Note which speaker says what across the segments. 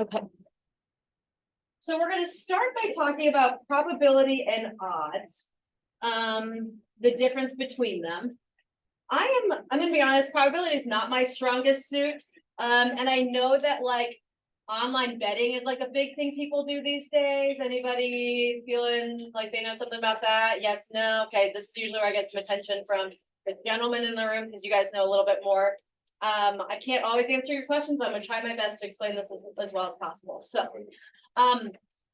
Speaker 1: Okay. So we're going to start by talking about probability and odds, the difference between them. I'm going to be honest, probability is not my strongest suit. And I know that like online betting is like a big thing people do these days. Anybody feeling like they know something about that? Yes, no. Okay. This is usually where I get some attention from the gentlemen in the room because you guys know a little bit more. I can't always answer your questions, but I'm gonna try my best to explain this as well as possible. So,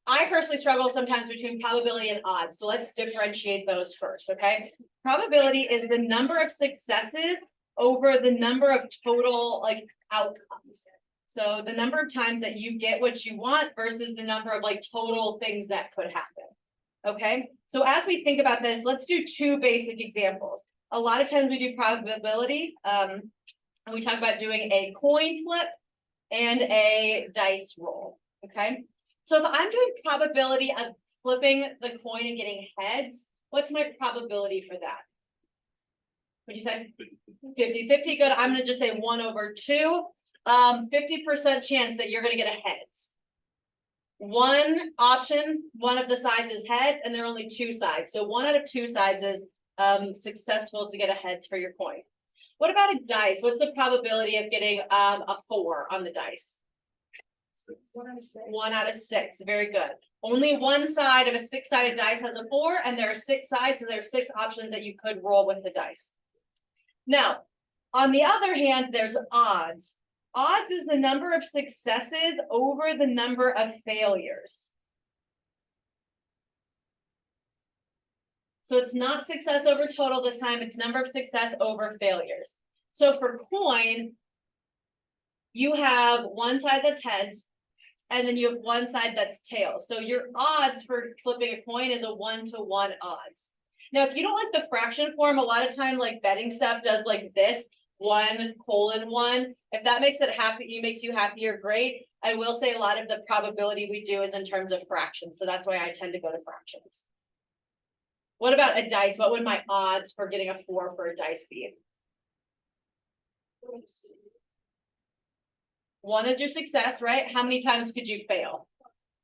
Speaker 1: I personally struggle sometimes between probability and odds. So let's differentiate those first, okay? Probability is the number of successes over the number of total like outcomes. So the number of times that you get what you want versus the number of like total things that could happen. Okay, so as we think about this, let's do two basic examples. A lot of times we do probability, and we talk about doing a coin flip and a dice roll. Okay, so if I'm doing probability of flipping the coin and getting heads, what's my probability for that? What'd you say? 50-50. Good. I'm going to just say 1/2. 50% chance that you're going to get a heads. One option, one of the sides is heads, and there are only two sides. So 1 out of 2 sides is successful to get a heads for your coin. What about a dice? What's the probability of getting a 4 on the dice?
Speaker 2: 1 out of 6.
Speaker 1: 1 out of 6. Very good. Only one side of a 6-sided dice has a 4, and there are 6 sides, so there are 6 options that you could roll with the dice. Now, on the other hand, there's odds. Odds is the number of successes over the number of failures. So it's not success over total this time, it's number of success over failures. So for coin, you have one side that's heads, and then you have one side that's tails. So your odds for flipping a coin is a 1-to-1 odds. Now, if you don't like the fraction form, a lot of time like betting stuff does like this, 1:1. If that makes you happier, great. I will say a lot of the probability we do is in terms of fractions. So that's why I tend to go to fractions. What about a dice? What would my odds for getting a 4 for a dice be? 1 is your success, right? How many times could you fail?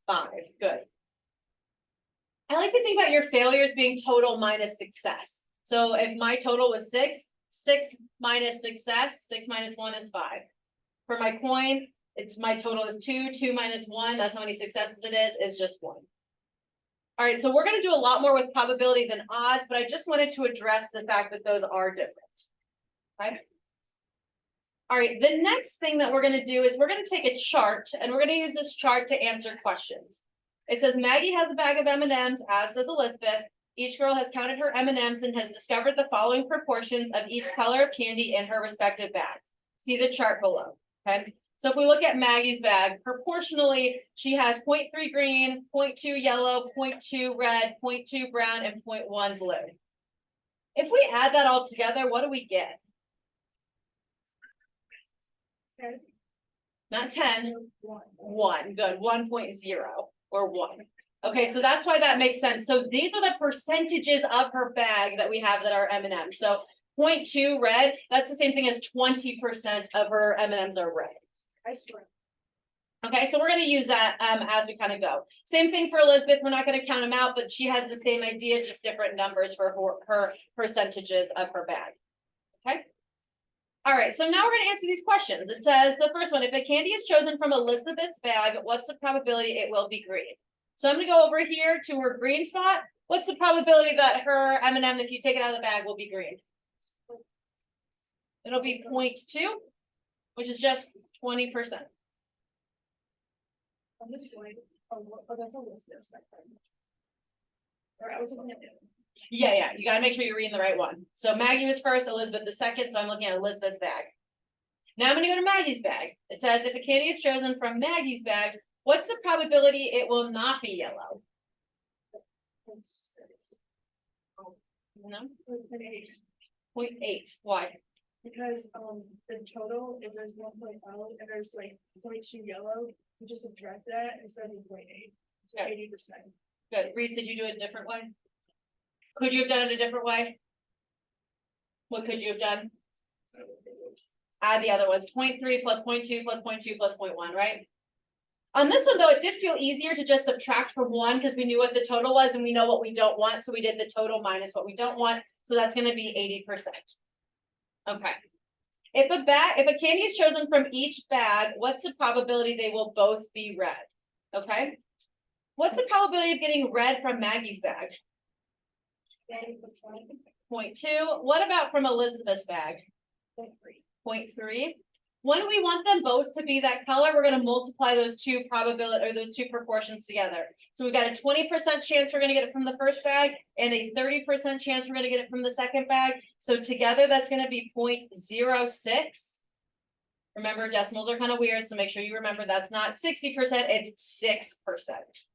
Speaker 1: 5. Good. I like to think about your failures being total minus success. So if my total was 6, 6 minus success, 6 minus 1 is 5. For my coin, my total is 2, 2 minus 1, that's how many successes it is just 1. All right, so we're going to do a lot more with probability than odds, but I just wanted to address the fact that those are different. Okay. All right, the next thing that we're going to do is we're going to take a chart, and we're going to use this chart to answer questions. It says Maggie has a bag of M&Ms, as does Elizabeth. Each girl has counted her M&Ms and has discovered the following proportions of each color of candy in her respective bags. See the chart below, okay? So if we look at Maggie's bag, proportionally, she has 0.3 green, 0.2 yellow, 0.2 red, 0.2 brown, and 0.1 blue. If we add that all together, what do we get?
Speaker 2: 10.
Speaker 1: Not 10.
Speaker 2: 1.
Speaker 1: 1. Good. 1.0 or 1. Okay, so that's why that makes sense. So these are the percentages of her bag that we have that are M&Ms. So 0.2 red, that's the same thing as 20% of her M&Ms are red.
Speaker 2: I swear.
Speaker 1: Okay, so we're going to use that as we kind of go. Same thing for Elizabeth. We're not going to count them out, but she has the same idea, just different numbers for her percentages of her bag. Okay. All right, so now we're going to answer these questions. It says the first one, if a candy is chosen from Elizabeth's bag, what's the probability it will be green? So I'm going to go over here to her green spot. What's the probability that her M&M, if you take it out of the bag, will be green? It'll be 0.2, which is just 20%.
Speaker 2: I'm just going. Oh, that's almost this. All right, I was looking at it.
Speaker 1: Yeah, you got to make sure you're reading the right one. So Maggie was first, Elizabeth the second, so I'm looking at Elizabeth's bag. Now I'm going to go to Maggie's bag. It says if a candy is chosen from Maggie's bag, what's the probability it will not be yellow? No? 0.8. Why?
Speaker 2: Because the total, if there's 1.0 and there's like 0.2 yellow, you just subtract that instead of 0.8. So
Speaker 1: Yeah.
Speaker 2: 80%.
Speaker 1: Good. Reese, did you do it a different way? Could you have done it a different way? What could you have done? Add the other ones. 0.3 plus 0.2 plus 0.2 plus 0.1, right? On this one, though, it did feel easier to just subtract from one because we knew what the total was and we know what we don't want, so we did the total minus what we don't want, so that's gonna be 80%. Okay. If a candy is chosen from each bag, what's the probability they will both be red? Okay. What's the probability of getting red from Maggie's bag? 0.2. What about from Elizabeth's bag? 0.3. When we want them both to be that color, we're going to multiply those two probability or those two proportions together. So we've got a 20% chance we're going to get it from the first bag and a 30% chance we're going to get it from the second bag. So together that's going to be 0.06. Remember, decimals are kind of weird, so make sure you remember that's not 60%, it's 6%.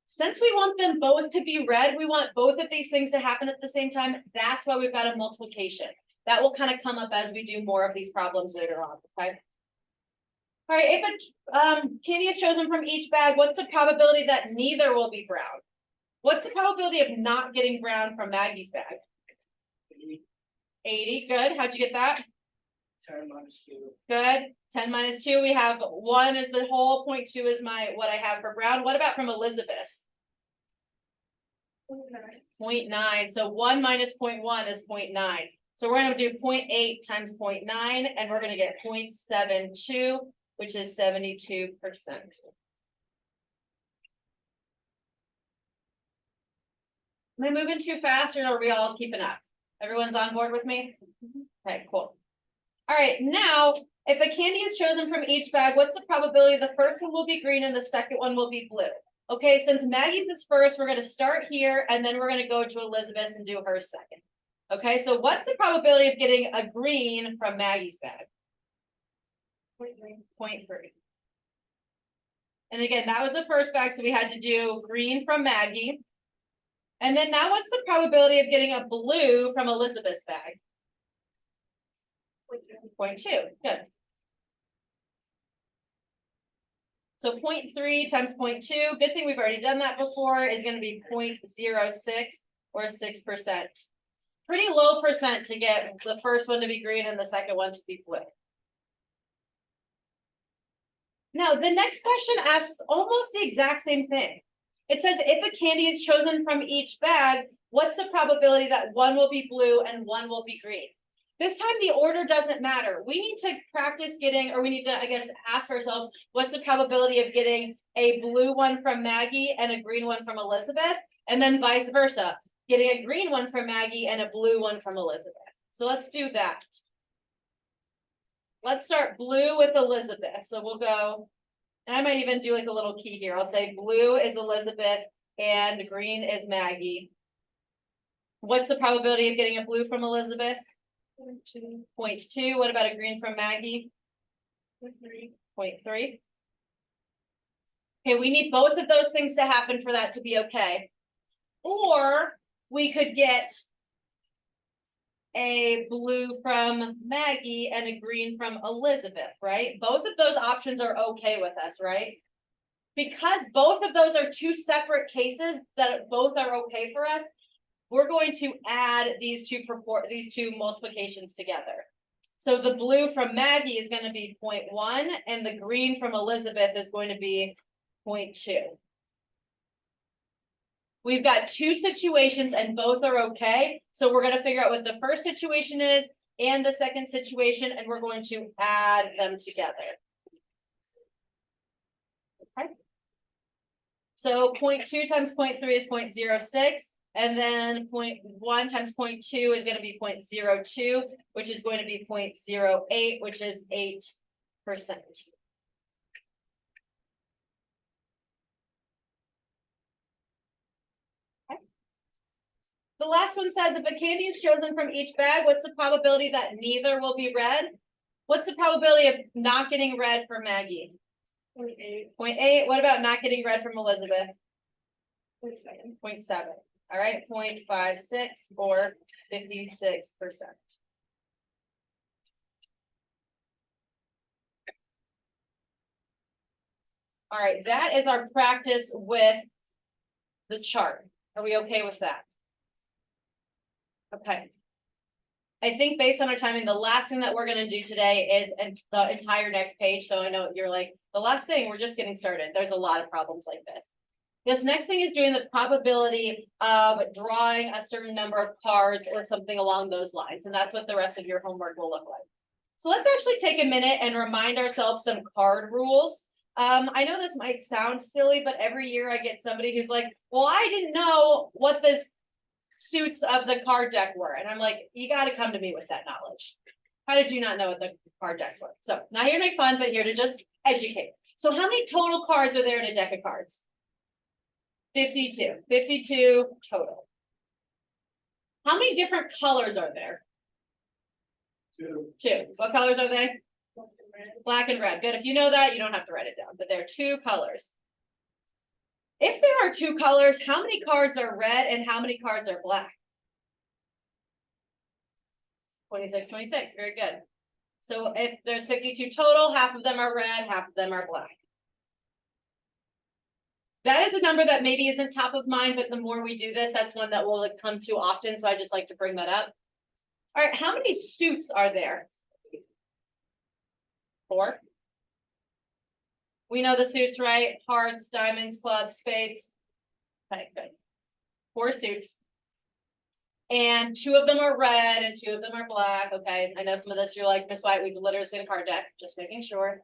Speaker 1: Since we want them both to be red, we want both of these things to happen at the same time. That's why we've got a multiplication. That will kind of come up as we do more of these problems later on, okay? All right, if a candy is chosen from each bag, what's the probability that neither will be brown? What's the probability of not getting brown from Maggie's bag? 80, good. How'd you get that?
Speaker 2: 10 minus 2.
Speaker 1: Good. 10 minus 2. We have 1 is the whole, 0.2 is what I have for brown. What about from Elizabeth? 0.9. So 1 minus 0.1 is 0.9. So we're going to do 0.8 times 0.9, and we're going to get 0.72, which is 72%. Am I moving too fast, or are we all keeping up? Everyone's on board with me? Okay, cool. All right, now, if a candy is chosen from each bag, what's the probability the first one will be green and the second one will be blue? Okay, since Maggie's is first, we're going to start here, and then we're going to go to Elizabeth's and do hers second. Okay, so what's the probability of getting a green from Maggie's bag? 0.3. And again, that was the first bag, so we had to do green from Maggie. And then now what's the probability of getting a blue from Elizabeth's bag? 0.2, good. So 0.3 times 0.2, good thing we've already done that before, is going to be 0.06 or 6%. Pretty low percent to get the first one to be green and the second one to be blue. Now, the next question asks almost the exact same thing. It says, if a candy is chosen from each bag, what's the probability that one will be blue and one will be green? This time the order doesn't matter. We need to practice getting, or we need to, I guess, ask ourselves, what's the probability of getting a blue one from Maggie and a green one from Elizabeth? And then vice versa, getting a green one from Maggie and a blue one from Elizabeth. So let's do that. Let's start blue with Elizabeth. So we'll go, and I might even do like a little key here. I'll say blue is Elizabeth and green is Maggie. What's the probability of getting a blue from Elizabeth? 0.2. What about a green from Maggie? 0.3. Okay, we need both of those things to happen for that to be okay. Or we could get a blue from Maggie and a green from Elizabeth, right? Both of those options are okay with us, right? Because both of those are two separate cases that both are okay for us, we're going to add these two multiplications together. So the blue from Maggie is going to be 0.1 and the green from Elizabeth is going to be 0.2. We've got two situations and both are okay. So we're going to figure out what the first situation is and the second situation, and we're going to add them together. Okay. So 0.2 times 0.3 is 0.06. And then 0.1 times 0.2 is going to be 0.02, which is going to be 0.08, which is 8%. Okay. The last one says, if a candy is chosen from each bag, what's the probability that neither will be red? What's the probability of not getting red for Maggie? 0.8. 0.8. What about not getting red from Elizabeth? 0.7. 0.7. All right, 0.56 or 56%. All right, that is our practice with the chart. Are we okay with that? Okay. I think based on our timing, the last thing that we're gonna do today is the entire next page, so I know you're like, the last thing, we're just getting started, there's a lot of problems like this. This next thing is doing the probability of drawing a certain number of cards or something along those lines, and that's what the rest of your homework will look like. So let's actually take a minute and remind ourselves some card rules. I know this might sound silly, but every year I get somebody who's like, well, I didn't know what the suits of the card deck were, and I'm like, you gotta come to me with that knowledge. How did you not know what the card decks were? So not here to make fun, but here to just educate. So how many total cards are there in a deck of cards? 52 total. How many different colors are there? Two. What colors are they? Black and red. Good. If you know that, you don't have to write it down, but there are 2 colors. If there are 2 colors, how many cards are red and how many cards are black? 26. Very good. So if there's 52 total, half of them are red, half of them are black. That is a number that maybe isn't top of mind, but the more we do this, that's one that we'll come to often. So I just like to bring that up. All right, how many suits are there? 4. We know the suits, right? Hearts, diamonds, clubs, spades. Okay, good. 4 suits. And 2 of them are red and 2 of them are black. Okay, I know some of this you're like, Miss White, we've literally seen a card deck, just making sure.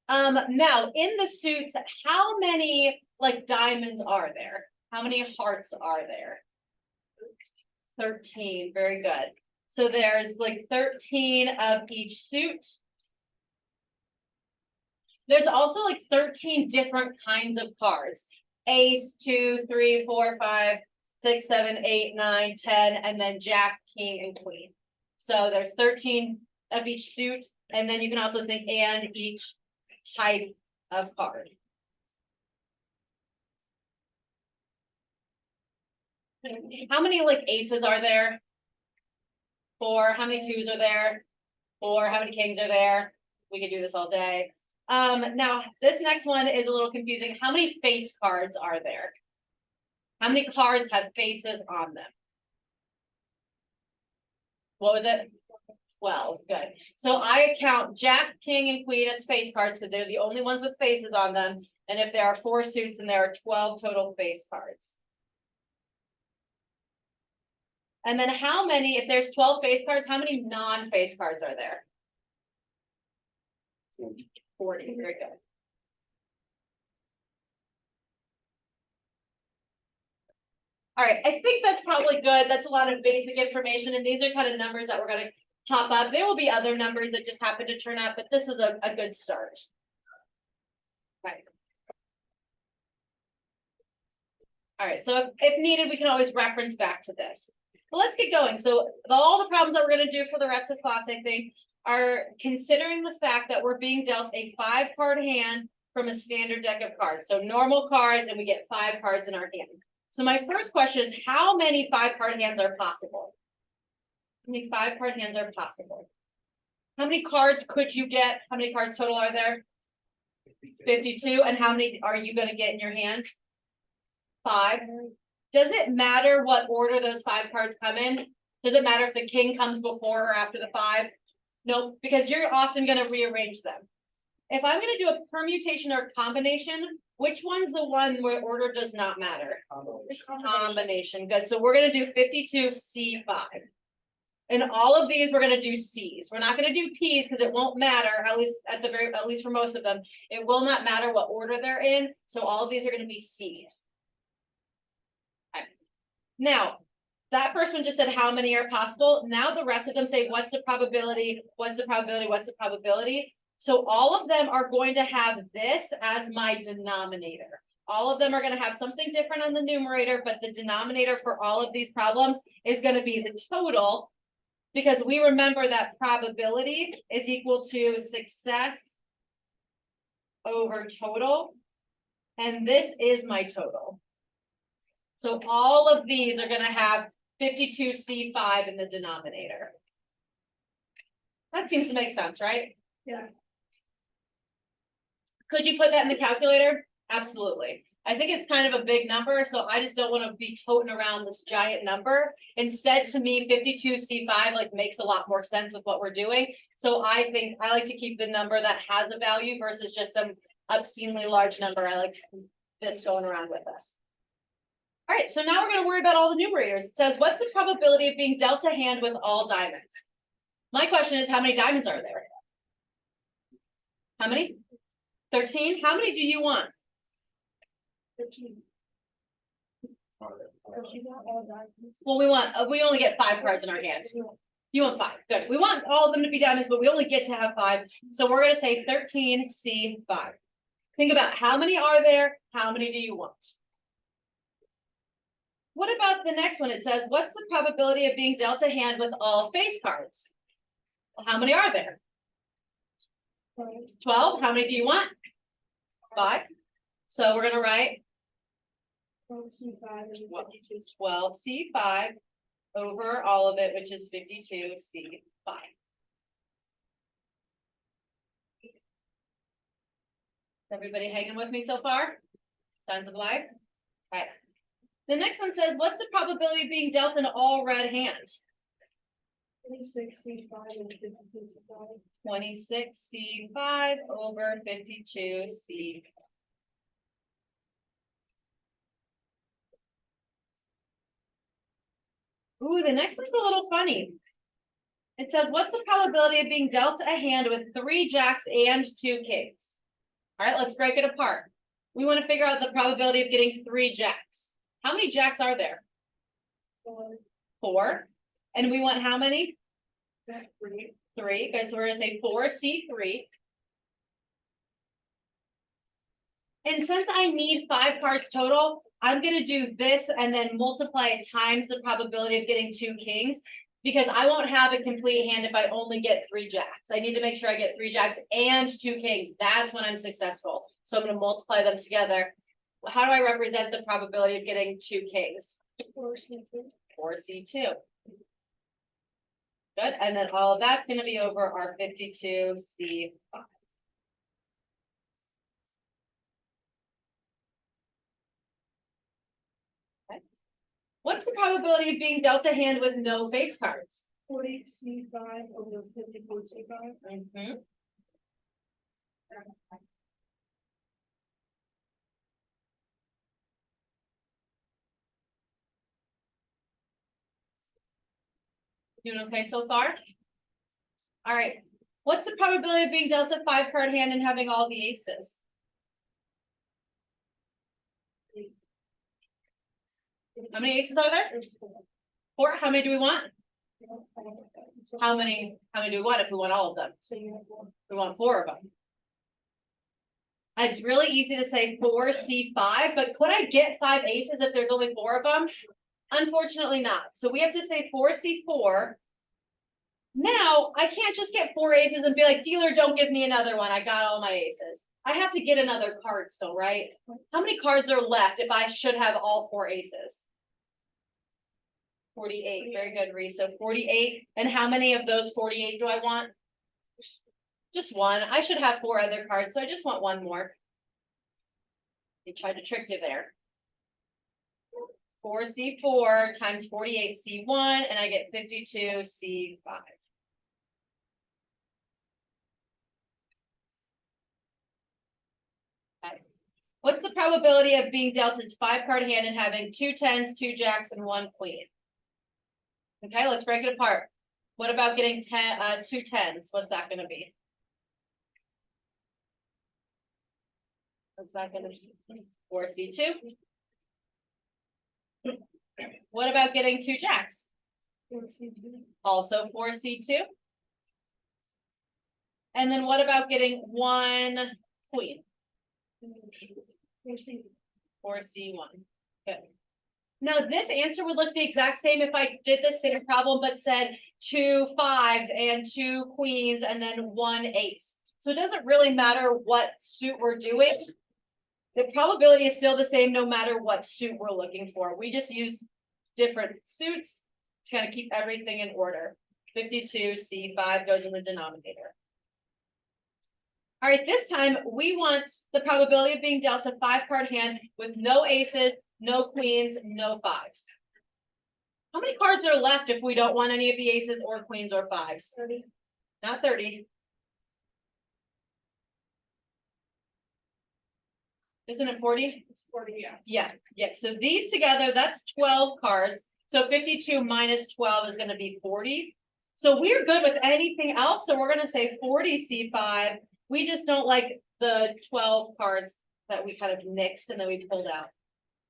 Speaker 1: Now in the suits, how many like diamonds are there? How many hearts are there? 13, very good. So there's like 13 of each suit. There's also like 13 different kinds of cards. Ace, 2, 3, 4, 5, 6, 7, 8, 9, 10, and then Jack, King, and Queen. So there's 13 of each suit, and then you can also think and each type of card. How many like aces are there? 4. How many 2s are there? 4. How many kings are there? We could do this all day. Now this next one is a little confusing. How many face cards are there? How many cards have faces on them? What was it? 12. Good. So I count Jack, King, and Queen as face cards because they're the only ones with faces on them. And if there are 4 suits, then there are 12 total face cards. And then how many, if there's 12 face cards, how many non-face cards are there? 40. Very good. All right, I think that's probably good. That's a lot of basic information, and these are kind of numbers that we're going to pop up. There will be other numbers that just happen to turn up, but this is a good start. Right. All right, so if needed, we can always reference back to this. But let's get going. So all the problems that we're going to do for the rest of class, I think, are considering the fact that we're being dealt a 5-card hand from a standard deck of cards. So normal cards, and we get 5 cards in our hand. So my first question is, how many 5-card hands are possible? How many 5-card hands are possible? How many cards could you get? How many cards total are there? 52. And how many are you going to get in your hand? 5. Does it matter what order those 5 cards come in? Does it matter if the king comes before or after the 5? Nope, because you're often going to rearrange them. If I'm going to do a permutation or combination, which one's the one where order does not matter? Combination. Good. So we're going to do 52 C5. And all of these we're going to do C's. We're not going to do P's because it won't matter, at least for most of them. It will not matter what order they're in. So all of these are going to be C's. Okay. Now, that first one just said how many are possible. Now the rest of them say what's the probability, what's the probability, what's the probability. So all of them are going to have this as my denominator. All of them are going to have something different on the numerator, but the denominator for all of these problems is going to be the total, because we remember that probability is equal to success over total. And this is my total. So all of these are going to have 52C5 in the denominator. That seems to make sense, right?
Speaker 2: Yeah.
Speaker 1: Could you put that in the calculator? Absolutely. I think it's kind of a big number, so I just don't wanna be toting around this giant number. Instead, to me, 52C5 like makes a lot more sense with what we're doing. So I think I like to keep the number that has a value versus just some obscenely large number. I like this going around with us. All right, so now we're gonna worry about all the numerators. It says, what's the probability of being dealt a hand with all diamonds? My question is, how many diamonds are there? How many? 13? How many do you want?
Speaker 2: 13. If you want all diamonds.
Speaker 1: Well, we only get 5 cards in our hand. You want 5, good. We want all of them to be diamonds, but we only get to have 5. So we're gonna say 13C5. Think about how many are there, how many do you want? What about the next one? It says, what's the probability of being dealt a hand with all face cards? Well, how many are there? 12. How many do you want? 5. So we're gonna write 12C5 over all of it, which is 52C5. Everybody hanging with me so far? Signs of life? All right. The next one says, what's the probability of being dealt an all red hand?
Speaker 2: 26C5 and 52C5.
Speaker 1: 26C5 over 52C. Ooh, the next one's a little funny. It says, what's the probability of being dealt a hand with 3 jacks and 2 kings? All right, let's break it apart. We want to figure out the probability of getting 3 jacks. How many jacks are there? 4. And we want how many? 3. Good, so we're gonna say 4C3. And since I need 5 cards total, I'm gonna do this and then multiply it times the probability of getting 2 kings, because I won't have a complete hand if I only get 3 jacks. I need to make sure I get 3 jacks and 2 kings. That's when I'm successful. So I'm gonna multiply them together. How do I represent the probability of getting 2 kings? 4C2. Good, and then all of that's gonna be over our 52C5. Okay. What's the probability of being dealt a hand with no face cards?
Speaker 2: 40C5 over 54C5.
Speaker 1: Mm-hmm. Doing okay so far? All right, what's the probability of being dealt a 5-card hand and having all the aces? How many aces are there? 4. How many do we want? How many do we want if we want all of them?
Speaker 2: So you have 4.
Speaker 1: We want 4 of them. It's really easy to say 4C5, but could I get 5 aces if there's only 4 of them? Unfortunately not. So we have to say 4C4. Now, I can't just get 4 aces and be like, dealer, don't give me another one. I got all my aces. I have to get another card still, right? How many cards are left if I should have all 4 aces? 48. Very good, Reese. So 48. And how many of those 48 do I want? Just 1. I should have 4 other cards, so I just want 1 more. They tried to trick you there. 4C4 times 48C1, and I get 52C5. Okay. What's the probability of being dealt a 5-card hand and having 2 10s, 2 jacks, and 1 queen? Okay, let's break it apart. What about getting 2 10s? What's that going to be? What's that going to be? 4C2. What about getting 2 jacks?
Speaker 2: 4C2.
Speaker 1: Also 4C2. And then what about getting 1 queen? 4C1. Good. Now this answer would look the exact same if I did the same problem but said 2 5s and 2 queens and then 1 ace. So it doesn't really matter what suit we're doing. The probability is still the same no matter what suit we're looking for. We just use different suits to kind of keep everything in order. 52C5 goes in the denominator. All right, this time we want the probability of being dealt a 5-card hand with no aces, no queens, no fives. How many cards are left if we don't want any of the aces or queens or fives?
Speaker 2: 30.
Speaker 1: Not 30. Isn't it 40?
Speaker 2: It's 40, yeah.
Speaker 1: Yeah. So these together, that's 12 cards. So 52 minus 12 is gonna be 40. So we're good with anything else. So we're gonna say 40 C5. We just don't like the 12 cards that we kind of nixed and then we pulled out.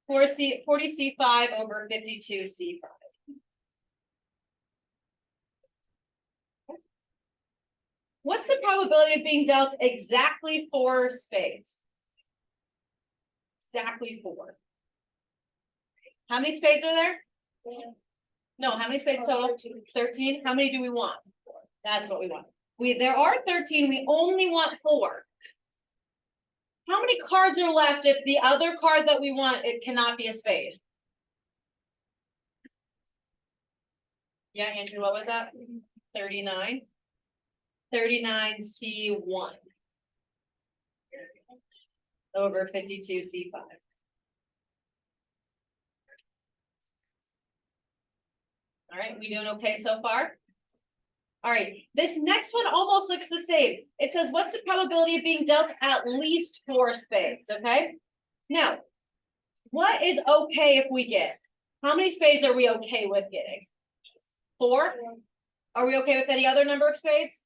Speaker 1: 40 C5 over 52 C5. What's the probability of being dealt exactly 4 spades? Exactly 4. How many spades are there?
Speaker 2: Yeah.
Speaker 1: No, how many spades
Speaker 2: Oh,
Speaker 1: total?
Speaker 2: 13.
Speaker 1: 13. How many do we want? That's what we want. There are 13, we only want 4. How many cards are left if the other card that we want, it cannot be a spade? Yeah, Andrew, what was that? 39. 39 C1 over 52 C5. All right, we doing okay so far? All right, this next one almost looks the same. It says, what's the probability of being dealt at least 4 spades, okay? Now, what is okay if we get? How many spades are we okay with getting? 4? Are we okay with any other number of spades?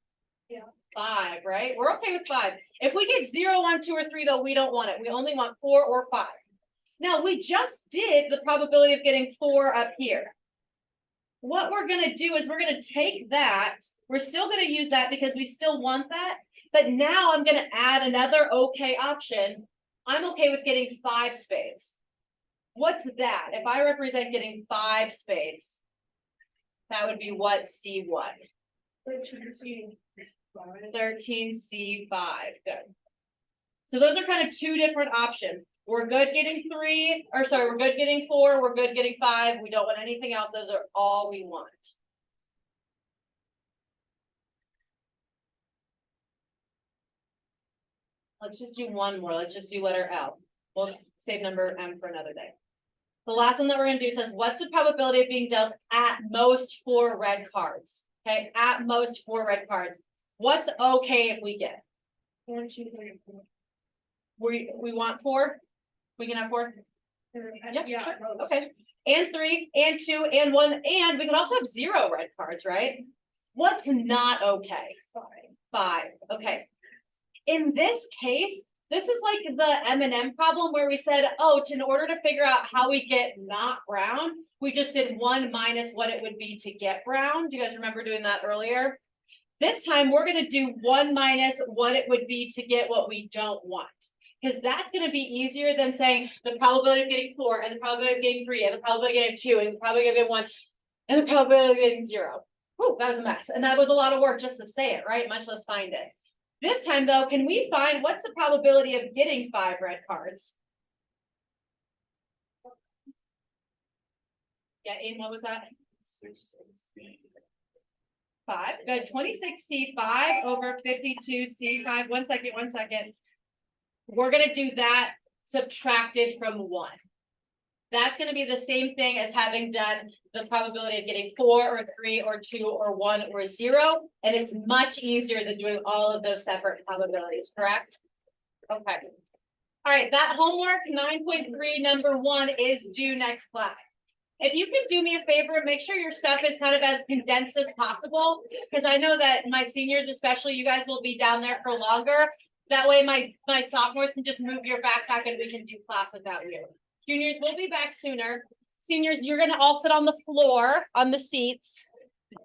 Speaker 2: Yeah.
Speaker 1: 5, right? We're okay with 5. If we get 0, 1, 2, or 3, though, we don't want it. We only want 4 or 5. Now, we just did the probability of getting 4 up here. What we're going to do is we're going to take that. We're still going to use that because we still want that. But now I'm going to add another okay option. I'm okay with getting 5 spades. What's that? If I represent getting 5 spades, that would be what C1? 13 C5. Good. So those are kind of 2 different options. We're good getting 3, or sorry, we're good getting 4, we're good getting 5. We don't want anything else. Those are all we want. Let's just do one more. Let's just do letter L. We'll save number M for another day. The last one that we're going to do says, what's the probability of being dealt at most 4 red cards? Okay, at most 4 red cards. What's okay if we get?
Speaker 2: 1, 2, 3, 4.
Speaker 1: We want 4? We can have 4?
Speaker 2: Yeah.
Speaker 1: Sure.
Speaker 2: Most.
Speaker 1: Okay. And 3, and 2, and 1, and we can also have 0 red cards, right? What's not okay? 5. Okay. In this case, this is like the M&M problem where we said, oh, in order to figure out how we get not brown, we just did 1 minus what it would be to get brown. Do you guys remember doing that earlier? This time we're going to do 1 minus what it would be to get what we don't want. Because that's going to be easier than saying the probability of getting 4 and the probability of getting 3 and the probability of getting 2 and the probability of getting 1 and the probability of getting 0. Whew, that was a mess. And that was a lot of work just to say it, right? Much less find it. This time though, can we find what's the probability of getting 5 red cards? Yeah, Aiden, what was that? 5. Good. 26C5 over 52C5. One second. We're going to do that subtracted from 1. That's going to be the same thing as having done the probability of getting 4 or 3 or 2 or 1 or 0. And it's much easier than doing all of those separate probabilities, correct? Okay. All right, that homework 9.3 number 1 is due next class. If you can do me a favor, make sure your stuff is kind of as condensed as possible, because I know that my seniors, especially, you guys will be down there for longer. That way my sophomores can just move your backpack and we can do class without you. Juniors, we'll be back sooner. Seniors, you're going to all sit on the floor on the seats.